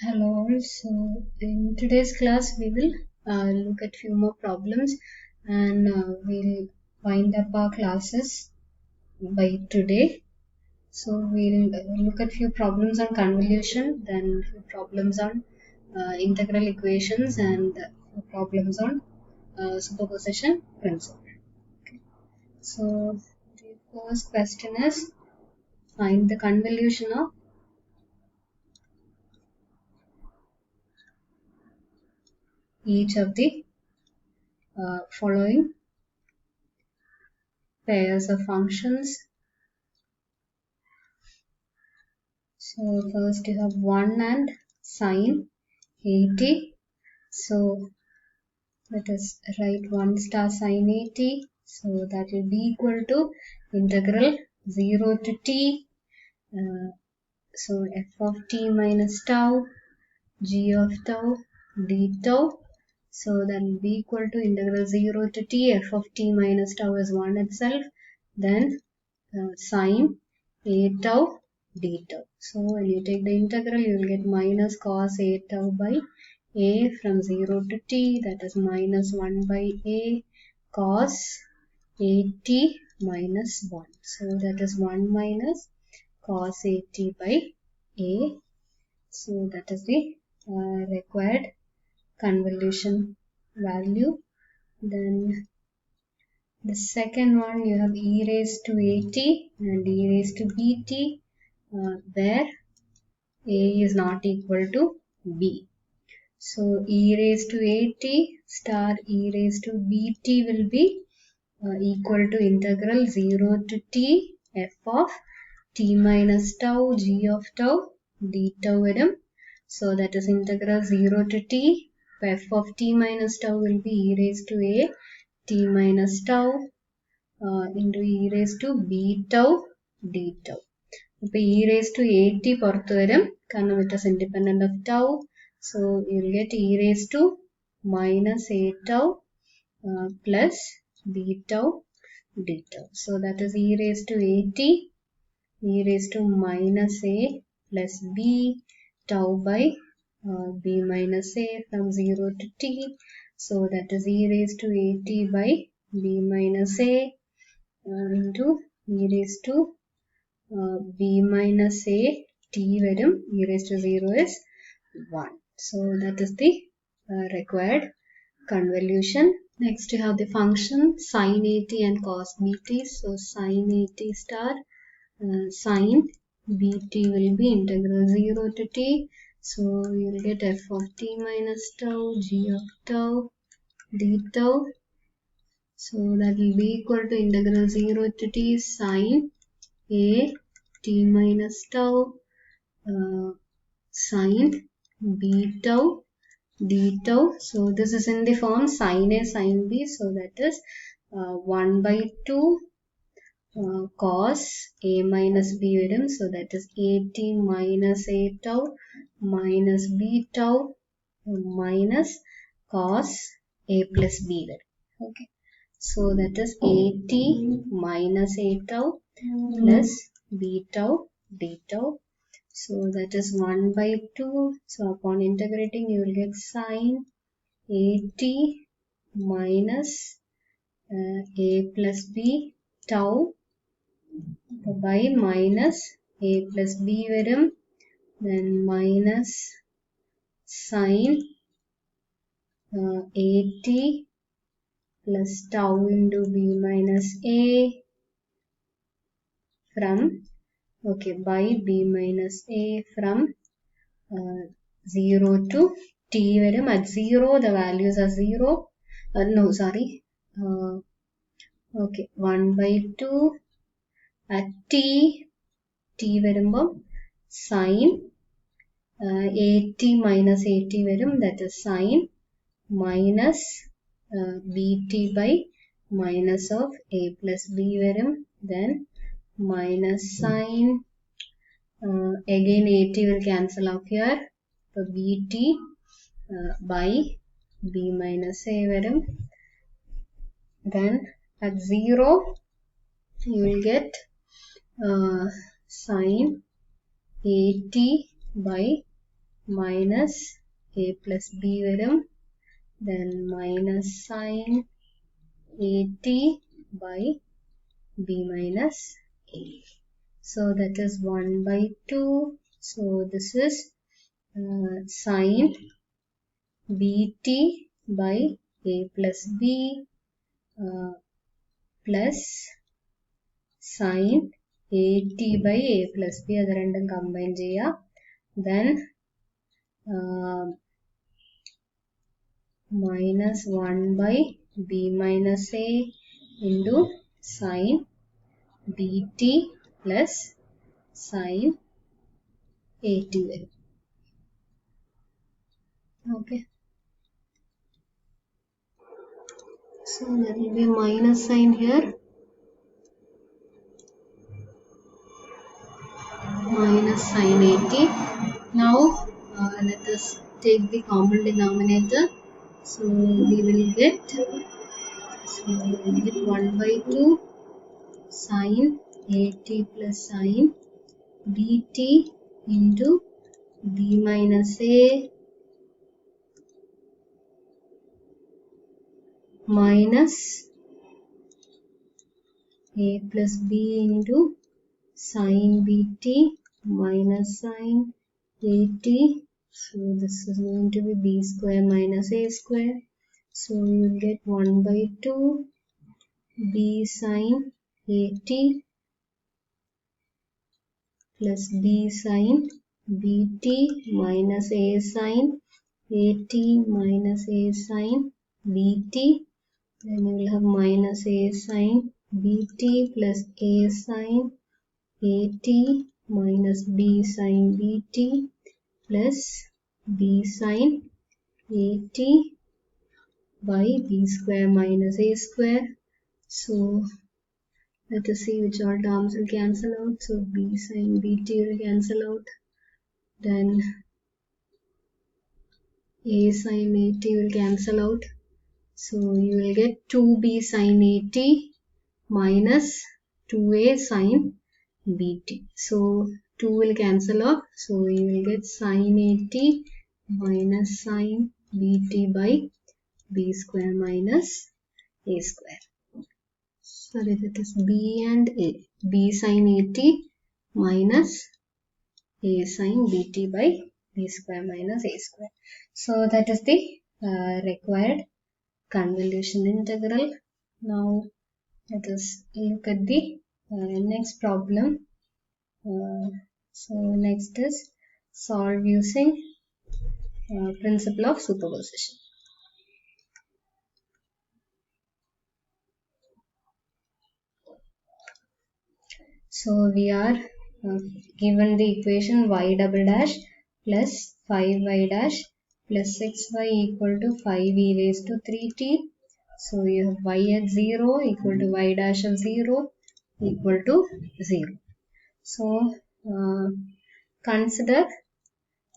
Hello, so in today's class we will look at few more problems and we'll wind up our classes by today. So we'll look at few problems on convolution, then few problems on integral equations and few problems on superposition principle. Okay. So the first question is find the convolution of each of the following pairs of functions. So first you have 1 and sine 80. So let us write 1 star sine 80. So that will be equal to integral 0 to t. So f of t minus tau, g of tau, d tau. So that will be equal to integral 0 to t. F of t minus tau is 1 itself. Then sine a tau d tau. So when you take the integral, you will get minus cos a tau by a from 0 to t, that is minus 1 by a cos a t minus 1. So that is 1 minus cos a t by a. So that is the required convolution value. Then the second one, you have e raised to at and e raised to bt, where a is not equal to b. So e raised to at star e raised to bt will be equal to integral 0 to t f of t minus tau g of tau d tau vരും. So that is integral 0 to t. F of t minus tau will be e raised to a t minus tau into e raised to b tau d tau. Now e raised to at പുറത്തു വരും കാരണം it is independent of tau. So you will get e raised to minus a tau plus b tau d tau. So that is e raised to at, e raised to minus a plus b tau by b minus a from 0 to t. So that is e raised to at by b minus a into e raised to b minus a t vരും, e raised to 0 is 1. So that is the required convolution. Next you have the function sine 80 and cos bt. So sine 80 star sine bt will be integral 0 to t. So you will get f of t minus tau g of tau d tau. So that will be equal to integral 0 to t sine a t minus tau sine b tau d tau. So this is in the form sine a sine b. So that is 1 by 2 cos a minus b vരും. So that is at minus a tau minus b tau minus cos a plus b vരും. Okay. So that is at minus a tau plus b tau d tau. So that is 1 by 2. So upon integrating you will get sine at minus a plus b tau by minus a plus b vരും. Then minus sine at plus tau into b minus a from by b minus a from 0 to t vരും. At 0 the values are 0. No, sorry. 1 by 2 at t വരുമ്പം sine at minus at vരും. That is sine minus bt by minus of a plus b vരും. Then minus sine again at will cancel off here. So bt by b minus a vരും. Then at 0 you will get sine at by minus a plus b varum, then minus sine at by b minus a. So that is 1 by 2. So this is sine bt by a plus b plus sine at by a plus b. അത് രണ്ടും combine ചെയ്യാം. Then minus 1 by b minus a into sine bt plus sine at വരും. Okay. So there will be a minus sign here. Minus sine at. Now let us take the common denominator. So we will get 1 by 2 sine at plus sine bt into b minus a minus a plus b into sine bt minus sine at. So this is going to be b square minus a square. So you will get 1 by 2 b sine at plus b sine bt minus a sine at minus a sine bt. Then you will have minus a sine bt plus a sine at minus b sine bt plus b sine at by b square minus a square. So let us see which all terms will cancel out. So b sine bt will cancel out. Then a sine at will cancel out. So you will get 2b sine at minus 2a sine bt. So 2 will cancel off. So you will get sine at minus sine bt by b square minus a square. Sorry, that is b and a. b sine at minus a sine bt by b square minus a square. So that is the required convolution integral. Now let us look at the next problem. So next is solve using principle of superposition. So we are given the equation y double dash plus 5y dash plus 6y equal to 5e raised to 3t. So you have y at 0 equal to y dash of 0 equal to 0. So consider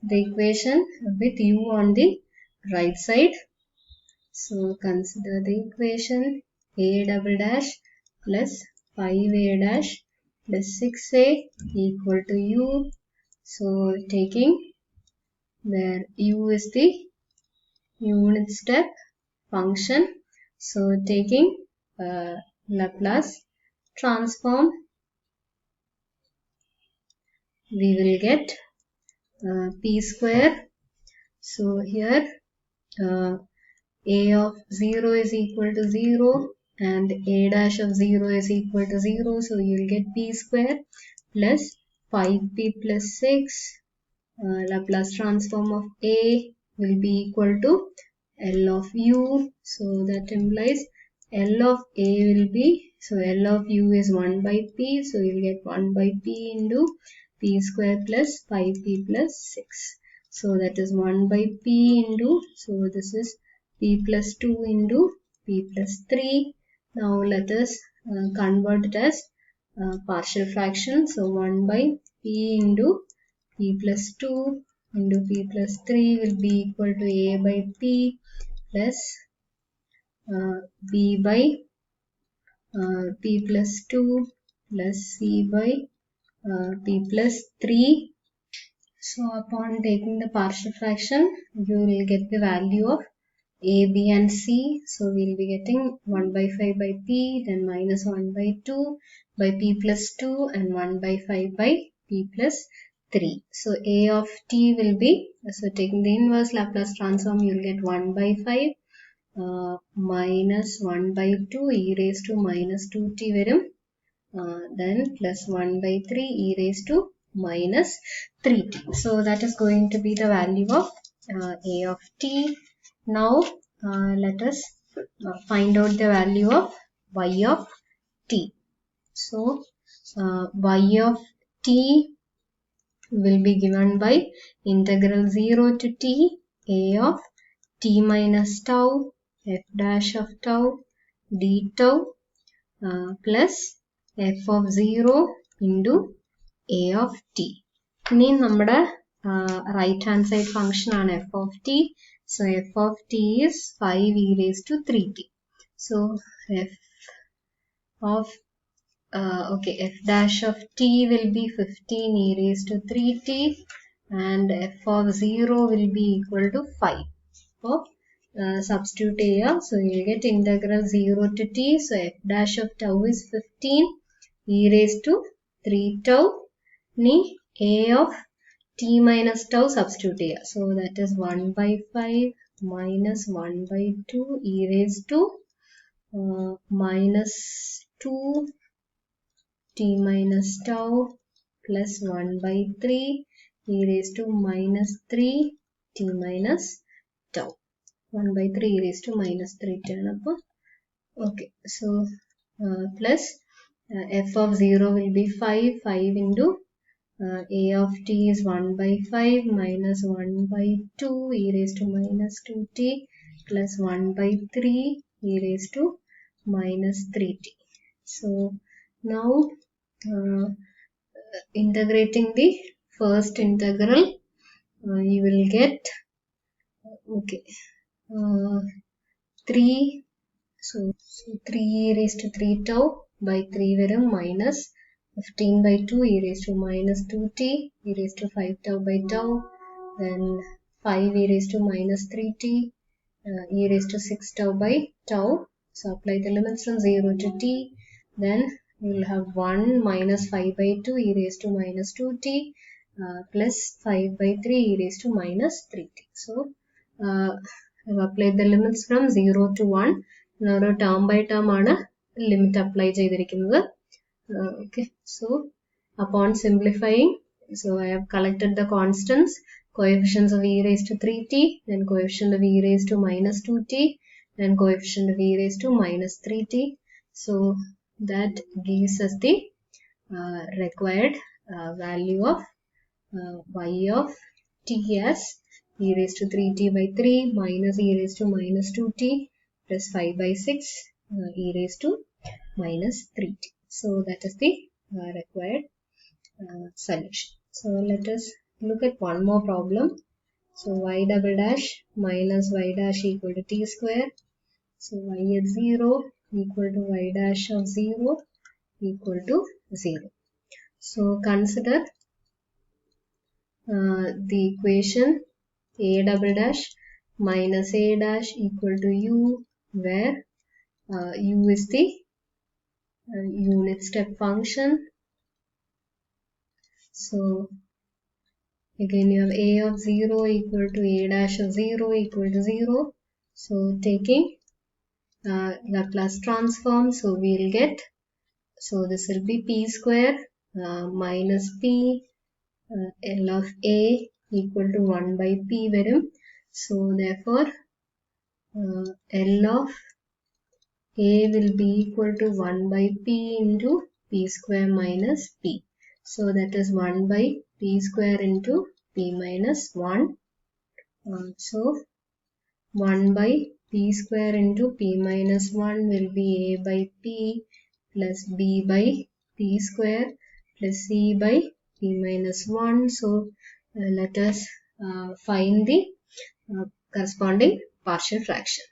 the equation with u on the right side. So consider the equation a double dash plus 5a dash plus 6a equal to u. So taking where u is the unit step function. So taking Laplace transform, we will get p square. So here a of 0 is equal to 0 and a dash of 0 is equal to 0. So you will get p square plus 5p plus 6. Laplace transform of a will be equal to L of u. So that implies L of a will be, so L of u is 1 by p. So you will get 1 by p into p square plus 5p plus 6. So that is 1 by p into, so this is p plus 2 into p plus 3. Now let us convert it as partial fraction. So 1 by p into p plus 2 into p plus 3 will be equal to a by p plus b by p plus 2 plus c by p plus 3. So upon taking the partial fraction, you will get the value of a, b and c. So we'll be getting 1 by 5 by p, then minus 1 by 2 by p plus 2 and 1 by 5 by p plus 3. So a of t will be, so taking the inverse Laplace transform, you will get 1 by 5 minus 1 by 2 e raised to minus 2t varum. Then plus 1 by 3 e raised to minus 3t. So that is going to be the value of a of t. Now let us find out the value of y of t. So y of t will be given by integral 0 to t a of t minus tau f dash of tau d tau plus f of 0 into a of t. ഇനി നമ്മുടെ right hand side function ആണ് f of t. So f of t is 5 e raised to 3t. So f of f dash of t will be 15 e raised to 3t and f of 0 will be equal to 5. So substitute here. So you get integral 0 to t. So f dash of tau is 15 e raised to 3 tau. Ni a of t minus tau substitute here. So that is 1 by 5 minus 1 by 2 e raised to minus 2 t minus tau plus 1 by 3 e raised to minus 3 t minus tau. 1 by 3 e raised to minus 3 t. Okay, so plus f of 0 will be 5 into a of t is 1 by 5 minus 1 by 2 e raised to minus 2t plus 1 by 3 e raised to minus 3t. So now integrating the first integral, you will get 3. So 3 e raised to 3 tau by 3 varum minus 15 by 2 e raised to minus 2t e raised to 5 tau by tau, then 5 e raised to minus 3t e raised to 6 tau by tau. So apply the limits from 0 to t, then we will have 1 minus 5 by 2 e raised to minus 2t plus 5 by 3 e raised to minus 3t. So I have applied the limits from 0 to 1. Now term by term ആണ് limit apply ചെയ്തിരിക്കുന്നത്. Okay, so upon simplifying, so I have collected the constants, coefficients of e raised to 3t, then coefficient of e raised to minus 2t, then coefficient of e raised to minus 3t. So that gives us the required value of y of t as e raised to 3t by 3 minus e raised to minus 2t plus 5 by 6 e raised to minus 3t. So that is the required solution. So let us look at one more problem. So y double dash minus y dash equal to t square. So y at 0 equal to y dash of 0 equal to 0. So consider the equation a double dash minus a dash equal to u, where u is the unit step function. So again you have a of 0 equal to a dash of 0 equal to 0. So taking Laplace transform, so we will get, so this will be p square minus p L of a equal to 1 by p varum. So therefore L of a will be equal to 1 by p into p square minus p. So that is 1 by p square into p minus 1. So 1 by p square into p minus 1 will be a by p plus b by p square plus c by p minus 1. So let us find the corresponding partial fraction.